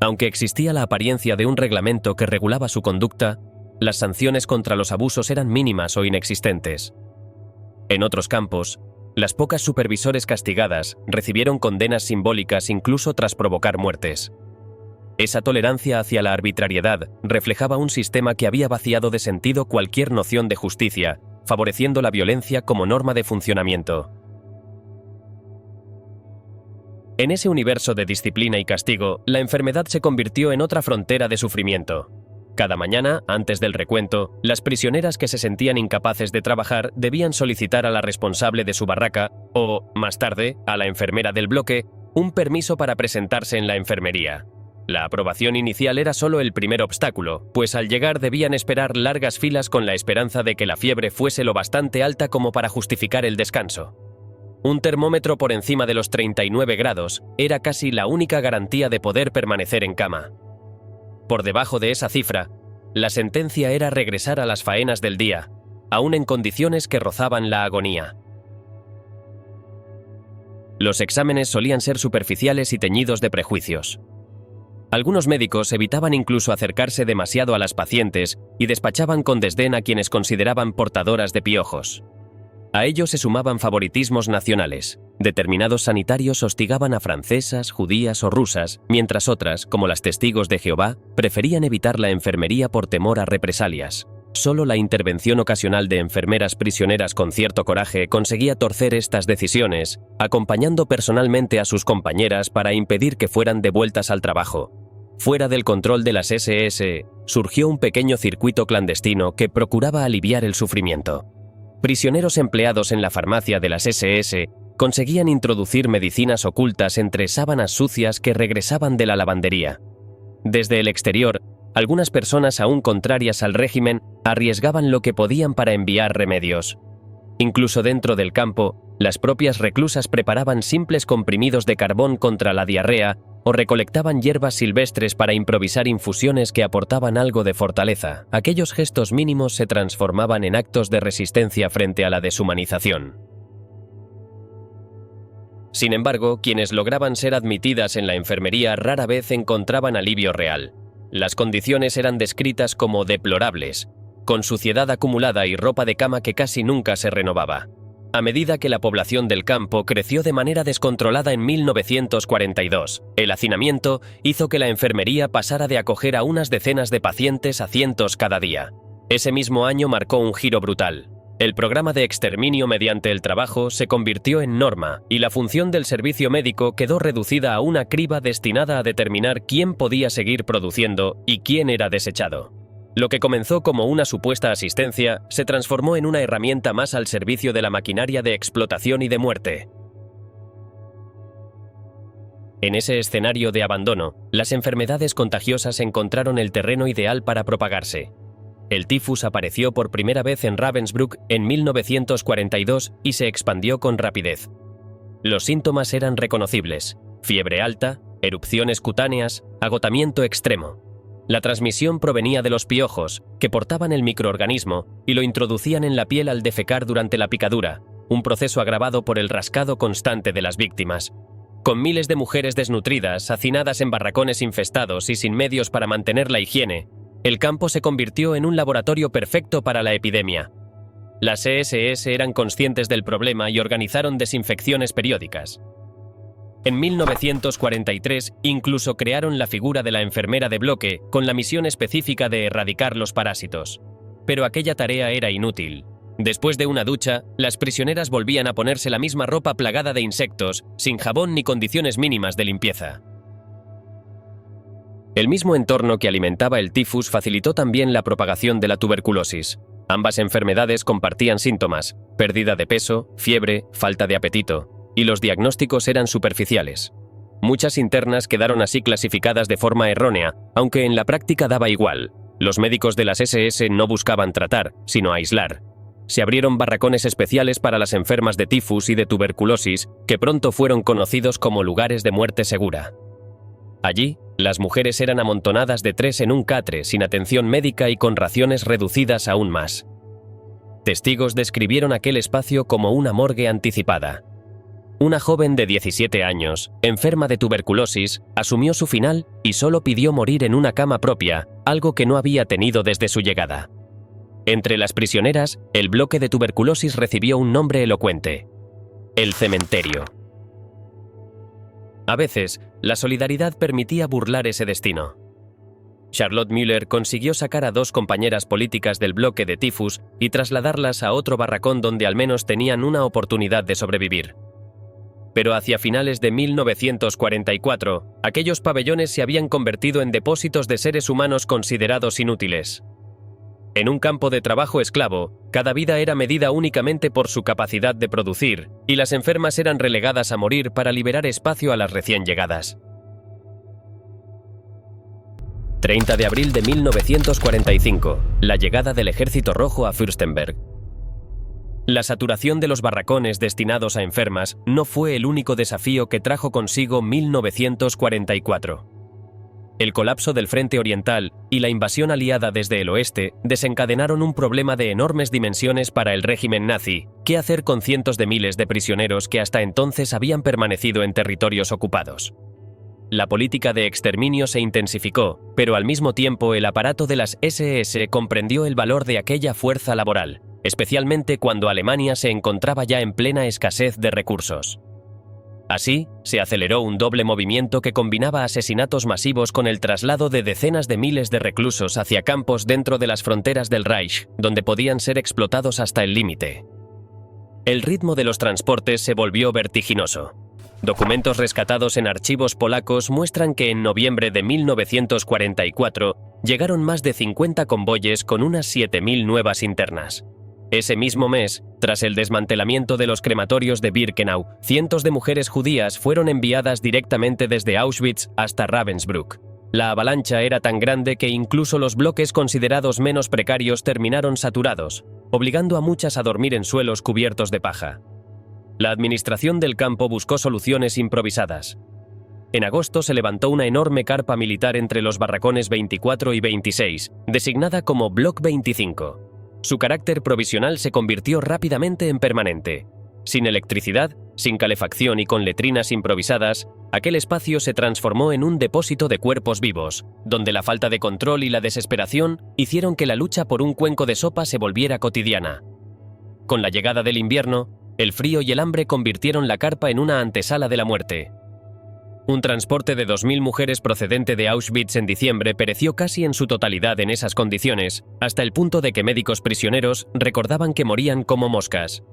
Aunque existía la apariencia de un reglamento que regulaba su conducta, las sanciones contra los abusos eran mínimas o inexistentes. En otros campos, las pocas supervisores castigadas recibieron condenas simbólicas incluso tras provocar muertes. Esa tolerancia hacia la arbitrariedad reflejaba un sistema que había vaciado de sentido cualquier noción de justicia, favoreciendo la violencia como norma de funcionamiento. En ese universo de disciplina y castigo, la enfermedad se convirtió en otra frontera de sufrimiento. Cada mañana, antes del recuento, las prisioneras que se sentían incapaces de trabajar debían solicitar a la responsable de su barraca, o, más tarde, a la enfermera del bloque, un permiso para presentarse en la enfermería. La aprobación inicial era solo el primer obstáculo, pues al llegar debían esperar largas filas con la esperanza de que la fiebre fuese lo bastante alta como para justificar el descanso. Un termómetro por encima de los 39 grados era casi la única garantía de poder permanecer en cama. Por debajo de esa cifra, la sentencia era regresar a las faenas del día, aún en condiciones que rozaban la agonía. Los exámenes solían ser superficiales y teñidos de prejuicios. Algunos médicos evitaban incluso acercarse demasiado a las pacientes y despachaban con desdén a quienes consideraban portadoras de piojos. A ello se sumaban favoritismos nacionales. Determinados sanitarios hostigaban a francesas, judías o rusas, mientras otras, como las testigos de Jehová, preferían evitar la enfermería por temor a represalias. Solo la intervención ocasional de enfermeras prisioneras con cierto coraje conseguía torcer estas decisiones, acompañando personalmente a sus compañeras para impedir que fueran devueltas al trabajo. Fuera del control de las SS, surgió un pequeño circuito clandestino que procuraba aliviar el sufrimiento. Prisioneros empleados en la farmacia de las SS conseguían introducir medicinas ocultas entre sábanas sucias que regresaban de la lavandería. Desde el exterior, algunas personas aún contrarias al régimen arriesgaban lo que podían para enviar remedios. Incluso dentro del campo, las propias reclusas preparaban simples comprimidos de carbón contra la diarrea o recolectaban hierbas silvestres para improvisar infusiones que aportaban algo de fortaleza. Aquellos gestos mínimos se transformaban en actos de resistencia frente a la deshumanización. Sin embargo, quienes lograban ser admitidas en la enfermería rara vez encontraban alivio real. Las condiciones eran descritas como deplorables, con suciedad acumulada y ropa de cama que casi nunca se renovaba. A medida que la población del campo creció de manera descontrolada en 1942, el hacinamiento hizo que la enfermería pasara de acoger a unas decenas de pacientes a cientos cada día. Ese mismo año marcó un giro brutal. El programa de exterminio mediante el trabajo se convirtió en norma y la función del servicio médico quedó reducida a una criba destinada a determinar quién podía seguir produciendo y quién era desechado. Lo que comenzó como una supuesta asistencia se transformó en una herramienta más al servicio de la maquinaria de explotación y de muerte. En ese escenario de abandono, las enfermedades contagiosas encontraron el terreno ideal para propagarse. El tifus apareció por primera vez en Ravensbrück en 1942 y se expandió con rapidez. Los síntomas eran reconocibles: fiebre alta, erupciones cutáneas, agotamiento extremo. La transmisión provenía de los piojos, que portaban el microorganismo y lo introducían en la piel al defecar durante la picadura, un proceso agravado por el rascado constante de las víctimas. Con miles de mujeres desnutridas, hacinadas en barracones infestados y sin medios para mantener la higiene, el campo se convirtió en un laboratorio perfecto para la epidemia. Las SS eran conscientes del problema y organizaron desinfecciones periódicas. En 1943 incluso crearon la figura de la enfermera de bloque con la misión específica de erradicar los parásitos. Pero aquella tarea era inútil. Después de una ducha, las prisioneras volvían a ponerse la misma ropa plagada de insectos, sin jabón ni condiciones mínimas de limpieza. El mismo entorno que alimentaba el tifus facilitó también la propagación de la tuberculosis. Ambas enfermedades compartían síntomas: pérdida de peso, fiebre, falta de apetito, y los diagnósticos eran superficiales. Muchas internas quedaron así clasificadas de forma errónea, aunque en la práctica daba igual. Los médicos de las SS no buscaban tratar, sino aislar. Se abrieron barracones especiales para las enfermas de tifus y de tuberculosis, que pronto fueron conocidos como lugares de muerte segura. Allí, las mujeres eran amontonadas de 3 en un catre, sin atención médica y con raciones reducidas aún más. Testigos describieron aquel espacio como una morgue anticipada. Una joven de 17 años, enferma de tuberculosis, asumió su final y solo pidió morir en una cama propia, algo que no había tenido desde su llegada. Entre las prisioneras, el bloque de tuberculosis recibió un nombre elocuente: el cementerio. A veces, la solidaridad permitía burlar ese destino. Charlotte Müller consiguió sacar a 2 compañeras políticas del bloque de tifus y trasladarlas a otro barracón donde al menos tenían una oportunidad de sobrevivir. Pero hacia finales de 1944, aquellos pabellones se habían convertido en depósitos de seres humanos considerados inútiles. En un campo de trabajo esclavo, cada vida era medida únicamente por su capacidad de producir, y las enfermas eran relegadas a morir para liberar espacio a las recién llegadas. 30 de abril de 1945, la llegada del Ejército Rojo a Fürstenberg. La saturación de los barracones destinados a enfermas no fue el único desafío que trajo consigo 1944. El colapso del frente oriental y la invasión aliada desde el oeste desencadenaron un problema de enormes dimensiones para el régimen nazi: ¿qué hacer con cientos de miles de prisioneros que hasta entonces habían permanecido en territorios ocupados? La política de exterminio se intensificó, pero al mismo tiempo el aparato de las SS comprendió el valor de aquella fuerza laboral, especialmente cuando Alemania se encontraba ya en plena escasez de recursos. Así, se aceleró un doble movimiento que combinaba asesinatos masivos con el traslado de decenas de miles de reclusos hacia campos dentro de las fronteras del Reich, donde podían ser explotados hasta el límite. El ritmo de los transportes se volvió vertiginoso. Documentos rescatados en archivos polacos muestran que en noviembre de 1944 llegaron más de 50 convoyes con unas 7.000 nuevas internas. Ese mismo mes, tras el desmantelamiento de los crematorios de Birkenau, cientos de mujeres judías fueron enviadas directamente desde Auschwitz hasta Ravensbrück. La avalancha era tan grande que incluso los bloques considerados menos precarios terminaron saturados, obligando a muchas a dormir en suelos cubiertos de paja. La administración del campo buscó soluciones improvisadas. En agosto se levantó una enorme carpa militar entre los barracones 24 y 26, designada como Block 25. Su carácter provisional se convirtió rápidamente en permanente. Sin electricidad, sin calefacción y con letrinas improvisadas, aquel espacio se transformó en un depósito de cuerpos vivos, donde la falta de control y la desesperación hicieron que la lucha por un cuenco de sopa se volviera cotidiana. Con la llegada del invierno, el frío y el hambre convirtieron la carpa en una antesala de la muerte. Un transporte de 2.000 mujeres procedente de Auschwitz en diciembre pereció casi en su totalidad en esas condiciones, hasta el punto de que médicos prisioneros recordaban que morían como moscas.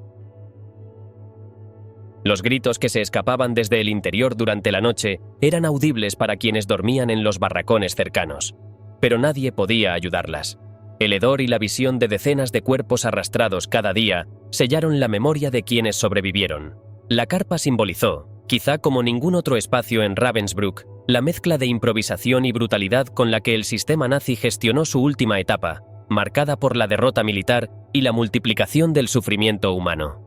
Los gritos que se escapaban desde el interior durante la noche eran audibles para quienes dormían en los barracones cercanos, pero nadie podía ayudarlas. El hedor y la visión de decenas de cuerpos arrastrados cada día sellaron la memoria de quienes sobrevivieron. La carpa simbolizó, quizá como ningún otro espacio en Ravensbrück, la mezcla de improvisación y brutalidad con la que el sistema nazi gestionó su última etapa, marcada por la derrota militar y la multiplicación del sufrimiento humano.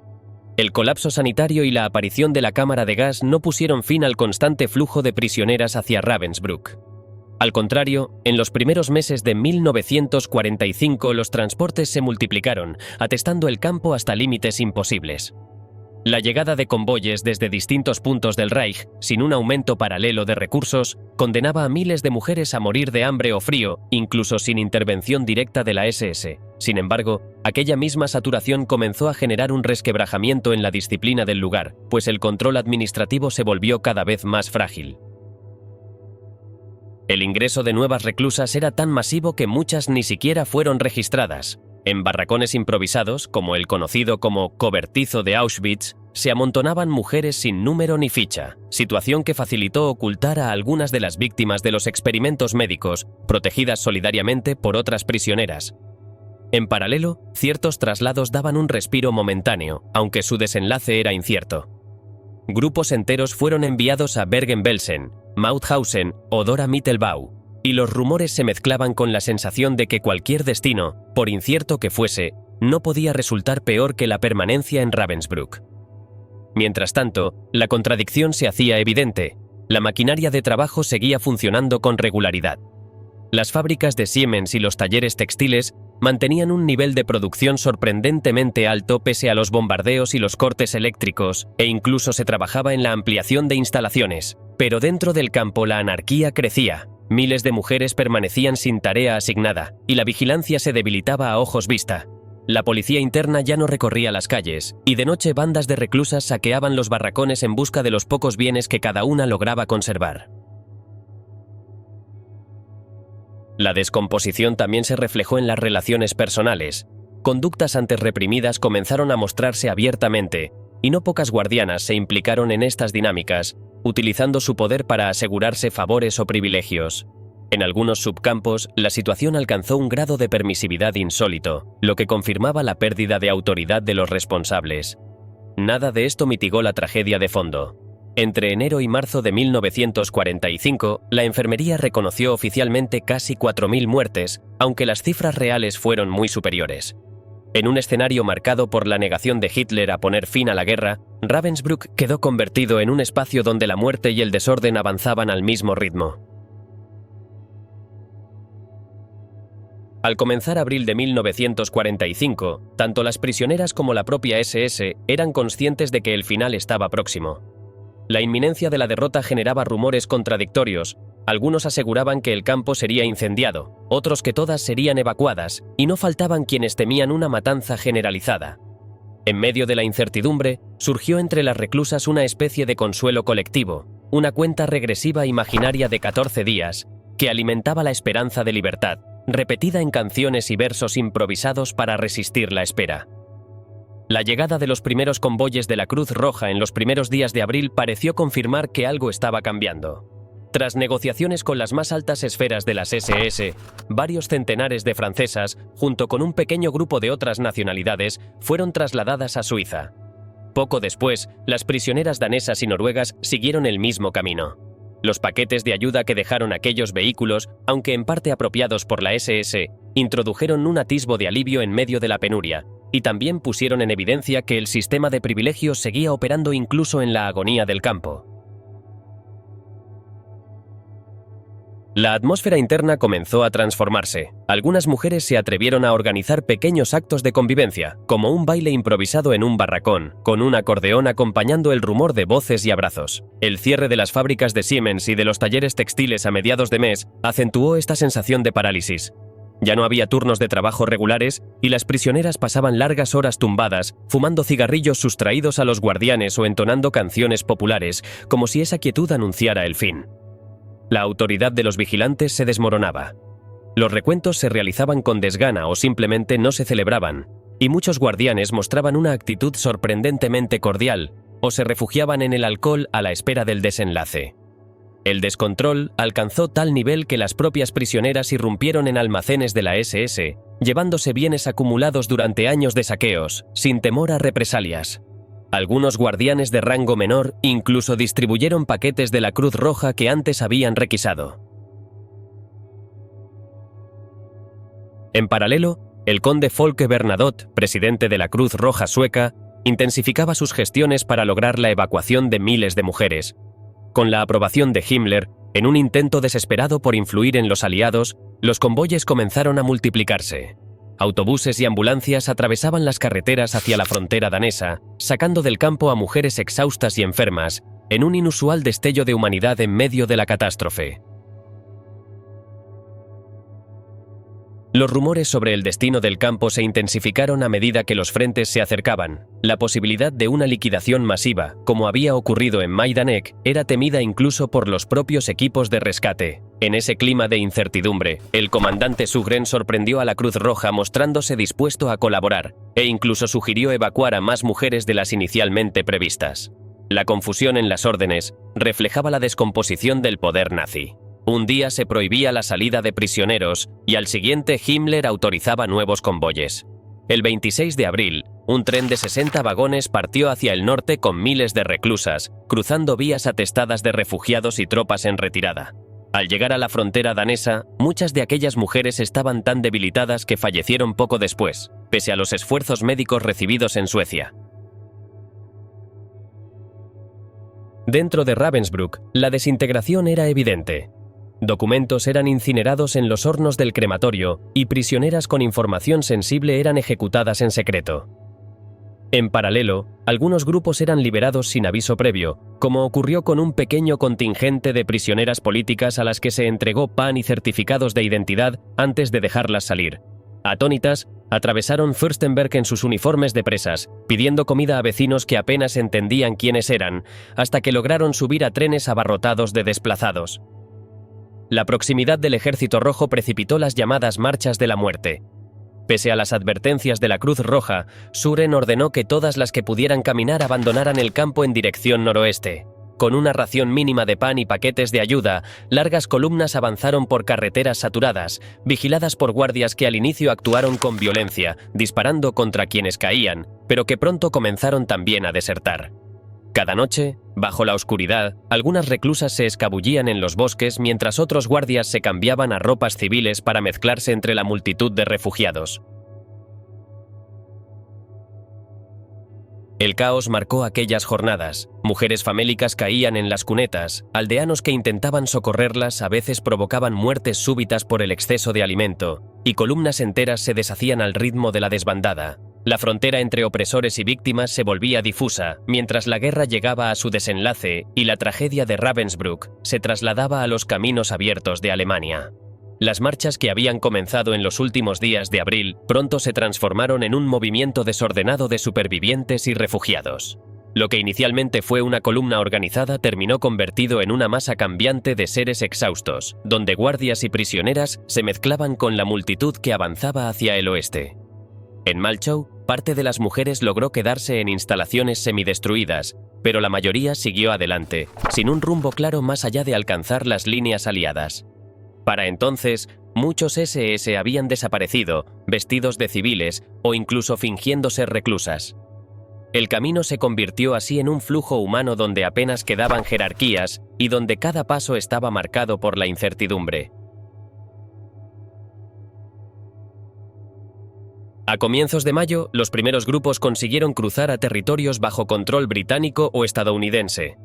El colapso sanitario y la aparición de la cámara de gas no pusieron fin al constante flujo de prisioneras hacia Ravensbrück. Al contrario, en los primeros meses de 1945 los transportes se multiplicaron, atestando el campo hasta límites imposibles. La llegada de convoyes desde distintos puntos del Reich, sin un aumento paralelo de recursos, condenaba a miles de mujeres a morir de hambre o frío, incluso sin intervención directa de la SS. Sin embargo, aquella misma saturación comenzó a generar un resquebrajamiento en la disciplina del lugar, pues el control administrativo se volvió cada vez más frágil. El ingreso de nuevas reclusas era tan masivo que muchas ni siquiera fueron registradas. En barracones improvisados, como el conocido como cobertizo de Auschwitz, se amontonaban mujeres sin número ni ficha, situación que facilitó ocultar a algunas de las víctimas de los experimentos médicos, protegidas solidariamente por otras prisioneras. En paralelo, ciertos traslados daban un respiro momentáneo, aunque su desenlace era incierto. Grupos enteros fueron enviados a Bergen-Belsen, Mauthausen o Dora-Mittelbau, y los rumores se mezclaban con la sensación de que cualquier destino, por incierto que fuese, no podía resultar peor que la permanencia en Ravensbrück. Mientras tanto, la contradicción se hacía evidente. La maquinaria de trabajo seguía funcionando con regularidad. Las fábricas de Siemens y los talleres textiles mantenían un nivel de producción sorprendentemente alto pese a los bombardeos y los cortes eléctricos, e incluso se trabajaba en la ampliación de instalaciones. Pero dentro del campo la anarquía crecía. Miles de mujeres permanecían sin tarea asignada, y la vigilancia se debilitaba a ojos vista. La policía interna ya no recorría las calles, y de noche bandas de reclusas saqueaban los barracones en busca de los pocos bienes que cada una lograba conservar. La descomposición también se reflejó en las relaciones personales. Conductas antes reprimidas comenzaron a mostrarse abiertamente, y no pocas guardianas se implicaron en estas dinámicas, utilizando su poder para asegurarse favores o privilegios. En algunos subcampos, la situación alcanzó un grado de permisividad insólito, lo que confirmaba la pérdida de autoridad de los responsables. Nada de esto mitigó la tragedia de fondo. Entre enero y marzo de 1945, la enfermería reconoció oficialmente casi 4.000 muertes, aunque las cifras reales fueron muy superiores. En un escenario marcado por la negación de Hitler a poner fin a la guerra, Ravensbrück quedó convertido en un espacio donde la muerte y el desorden avanzaban al mismo ritmo. Al comenzar abril de 1945, tanto las prisioneras como la propia SS eran conscientes de que el final estaba próximo. La inminencia de la derrota generaba rumores contradictorios. Algunos aseguraban que el campo sería incendiado, otros que todas serían evacuadas, y no faltaban quienes temían una matanza generalizada. En medio de la incertidumbre, surgió entre las reclusas una especie de consuelo colectivo, una cuenta regresiva imaginaria de 14 días, que alimentaba la esperanza de libertad, repetida en canciones y versos improvisados para resistir la espera. La llegada de los primeros convoyes de la Cruz Roja en los primeros días de abril pareció confirmar que algo estaba cambiando. Tras negociaciones con las más altas esferas de las SS, varios centenares de francesas, junto con un pequeño grupo de otras nacionalidades, fueron trasladadas a Suiza. Poco después, las prisioneras danesas y noruegas siguieron el mismo camino. Los paquetes de ayuda que dejaron aquellos vehículos, aunque en parte apropiados por la SS, introdujeron un atisbo de alivio en medio de la penuria, y también pusieron en evidencia que el sistema de privilegios seguía operando incluso en la agonía del campo. La atmósfera interna comenzó a transformarse. Algunas mujeres se atrevieron a organizar pequeños actos de convivencia, como un baile improvisado en un barracón, con un acordeón acompañando el rumor de voces y abrazos. El cierre de las fábricas de Siemens y de los talleres textiles a mediados de mes acentuó esta sensación de parálisis. Ya no había turnos de trabajo regulares y las prisioneras pasaban largas horas tumbadas, fumando cigarrillos sustraídos a los guardianes o entonando canciones populares, como si esa quietud anunciara el fin. La autoridad de los vigilantes se desmoronaba. Los recuentos se realizaban con desgana o simplemente no se celebraban, y muchos guardianes mostraban una actitud sorprendentemente cordial o se refugiaban en el alcohol a la espera del desenlace. El descontrol alcanzó tal nivel que las propias prisioneras irrumpieron en almacenes de la SS, llevándose bienes acumulados durante años de saqueos, sin temor a represalias. Algunos guardianes de rango menor incluso distribuyeron paquetes de la Cruz Roja que antes habían requisado. En paralelo, el conde Folke Bernadotte, presidente de la Cruz Roja sueca, intensificaba sus gestiones para lograr la evacuación de miles de mujeres. Con la aprobación de Himmler, en un intento desesperado por influir en los aliados, los convoyes comenzaron a multiplicarse. autobuses y ambulancias atravesaban las carreteras hacia la frontera danesa, sacando del campo a mujeres exhaustas y enfermas, en un inusual destello de humanidad en medio de la catástrofe. Los rumores sobre el destino del campo se intensificaron a medida que los frentes se acercaban. La posibilidad de una liquidación masiva, como había ocurrido en Majdanek, era temida incluso por los propios equipos de rescate. En ese clima de incertidumbre, el comandante Sugren sorprendió a la Cruz Roja mostrándose dispuesto a colaborar, e incluso sugirió evacuar a más mujeres de las inicialmente previstas. La confusión en las órdenes reflejaba la descomposición del poder nazi. Un día se prohibía la salida de prisioneros y al siguiente Himmler autorizaba nuevos convoyes. El 26 de abril, un tren de 60 vagones partió hacia el norte con miles de reclusas, cruzando vías atestadas de refugiados y tropas en retirada. Al llegar a la frontera danesa, muchas de aquellas mujeres estaban tan debilitadas que fallecieron poco después, pese a los esfuerzos médicos recibidos en Suecia. Dentro de Ravensbrück, la desintegración era evidente. Documentos eran incinerados en los hornos del crematorio y prisioneras con información sensible eran ejecutadas en secreto. En paralelo, algunos grupos eran liberados sin aviso previo, como ocurrió con un pequeño contingente de prisioneras políticas a las que se entregó pan y certificados de identidad antes de dejarlas salir. Atónitas, atravesaron Fürstenberg en sus uniformes de presas, pidiendo comida a vecinos que apenas entendían quiénes eran, hasta que lograron subir a trenes abarrotados de desplazados. La proximidad del Ejército Rojo precipitó las llamadas marchas de la muerte. Pese a las advertencias de la Cruz Roja, Suren ordenó que todas las que pudieran caminar abandonaran el campo en dirección noroeste. Con una ración mínima de pan y paquetes de ayuda, largas columnas avanzaron por carreteras saturadas, vigiladas por guardias que al inicio actuaron con violencia, disparando contra quienes caían, pero que pronto comenzaron también a desertar. Cada noche, bajo la oscuridad, algunas reclusas se escabullían en los bosques mientras otros guardias se cambiaban a ropas civiles para mezclarse entre la multitud de refugiados. El caos marcó aquellas jornadas. Mujeres famélicas caían en las cunetas, aldeanos que intentaban socorrerlas a veces provocaban muertes súbitas por el exceso de alimento, y columnas enteras se deshacían al ritmo de la desbandada. La frontera entre opresores y víctimas se volvía difusa, mientras la guerra llegaba a su desenlace y la tragedia de Ravensbrück se trasladaba a los caminos abiertos de Alemania. Las marchas que habían comenzado en los últimos días de abril pronto se transformaron en un movimiento desordenado de supervivientes y refugiados. Lo que inicialmente fue una columna organizada terminó convertido en una masa cambiante de seres exhaustos, donde guardias y prisioneras se mezclaban con la multitud que avanzaba hacia el oeste. En Malchow, parte de las mujeres logró quedarse en instalaciones semidestruidas, pero la mayoría siguió adelante, sin un rumbo claro más allá de alcanzar las líneas aliadas. Para entonces, muchos SS habían desaparecido, vestidos de civiles o incluso fingiendo ser reclusas. El camino se convirtió así en un flujo humano donde apenas quedaban jerarquías y donde cada paso estaba marcado por la incertidumbre. A comienzos de mayo, los primeros grupos consiguieron cruzar a territorios bajo control británico o estadounidense.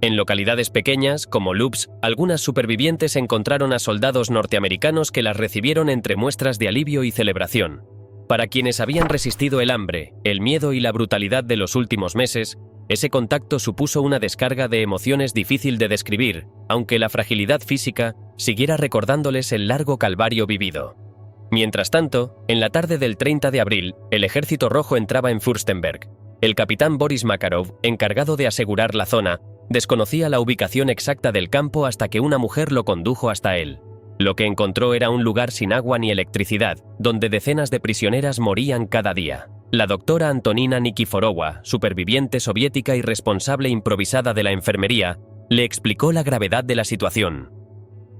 En localidades pequeñas, como Loops, algunas supervivientes encontraron a soldados norteamericanos que las recibieron entre muestras de alivio y celebración. Para quienes habían resistido el hambre, el miedo y la brutalidad de los últimos meses, ese contacto supuso una descarga de emociones difícil de describir, aunque la fragilidad física siguiera recordándoles el largo calvario vivido. Mientras tanto, en la tarde del 30 de abril, el Ejército Rojo entraba en Fürstenberg. El capitán Boris Makarov, encargado de asegurar la zona, desconocía la ubicación exacta del campo hasta que una mujer lo condujo hasta él. Lo que encontró era un lugar sin agua ni electricidad, donde decenas de prisioneras morían cada día. La doctora Antonina Nikiforova, superviviente soviética y responsable improvisada de la enfermería, le explicó la gravedad de la situación.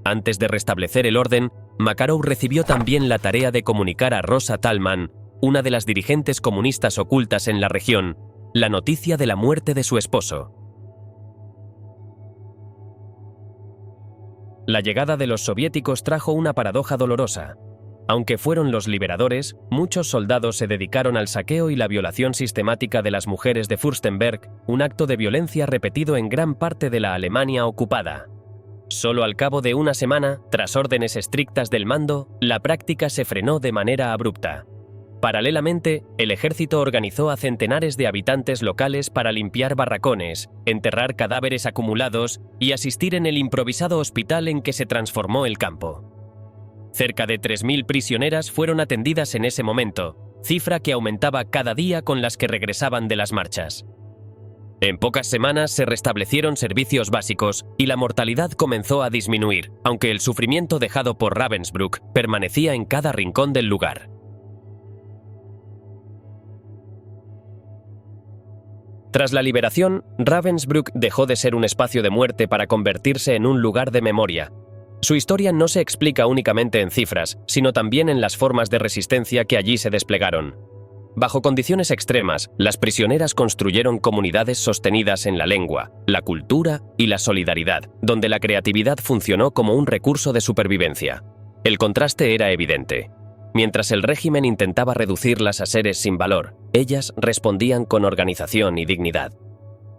Antes de restablecer el orden, Makarov recibió también la tarea de comunicar a Rosa Talman, una de las dirigentes comunistas ocultas en la región, la noticia de la muerte de su esposo. La llegada de los soviéticos trajo una paradoja dolorosa. Aunque fueron los liberadores, muchos soldados se dedicaron al saqueo y la violación sistemática de las mujeres de Fürstenberg, un acto de violencia repetido en gran parte de la Alemania ocupada. Solo al cabo de una semana, tras órdenes estrictas del mando, la práctica se frenó de manera abrupta. Paralelamente, el ejército organizó a centenares de habitantes locales para limpiar barracones, enterrar cadáveres acumulados y asistir en el improvisado hospital en que se transformó el campo. Cerca de 3.000 prisioneras fueron atendidas en ese momento, cifra que aumentaba cada día con las que regresaban de las marchas. En pocas semanas se restablecieron servicios básicos y la mortalidad comenzó a disminuir, aunque el sufrimiento dejado por Ravensbrück permanecía en cada rincón del lugar. Tras la liberación, Ravensbrück dejó de ser un espacio de muerte para convertirse en un lugar de memoria. Su historia no se explica únicamente en cifras, sino también en las formas de resistencia que allí se desplegaron. Bajo condiciones extremas, las prisioneras construyeron comunidades sostenidas en la lengua, la cultura y la solidaridad, donde la creatividad funcionó como un recurso de supervivencia. El contraste era evidente. Mientras el régimen intentaba reducirlas a seres sin valor, ellas respondían con organización y dignidad.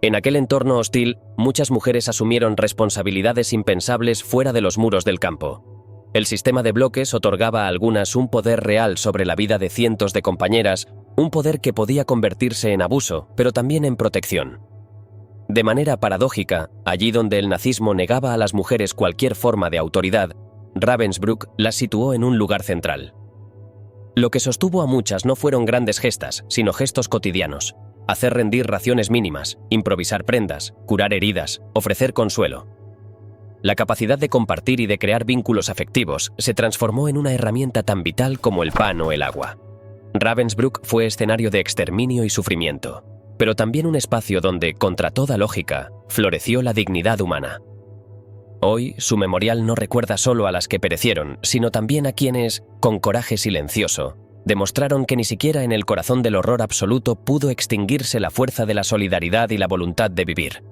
En aquel entorno hostil, muchas mujeres asumieron responsabilidades impensables fuera de los muros del campo. El sistema de bloques otorgaba a algunas un poder real sobre la vida de cientos de compañeras, un poder que podía convertirse en abuso, pero también en protección. De manera paradójica, allí donde el nazismo negaba a las mujeres cualquier forma de autoridad, Ravensbrück las situó en un lugar central. Lo que sostuvo a muchas no fueron grandes gestas, sino gestos cotidianos. Hacer rendir raciones mínimas, improvisar prendas, curar heridas, ofrecer consuelo. La capacidad de compartir y de crear vínculos afectivos se transformó en una herramienta tan vital como el pan o el agua. Ravensbrück fue escenario de exterminio y sufrimiento, pero también un espacio donde, contra toda lógica, floreció la dignidad humana. Hoy, su memorial no recuerda solo a las que perecieron, sino también a quienes, con coraje silencioso, demostraron que ni siquiera en el corazón del horror absoluto pudo extinguirse la fuerza de la solidaridad y la voluntad de vivir.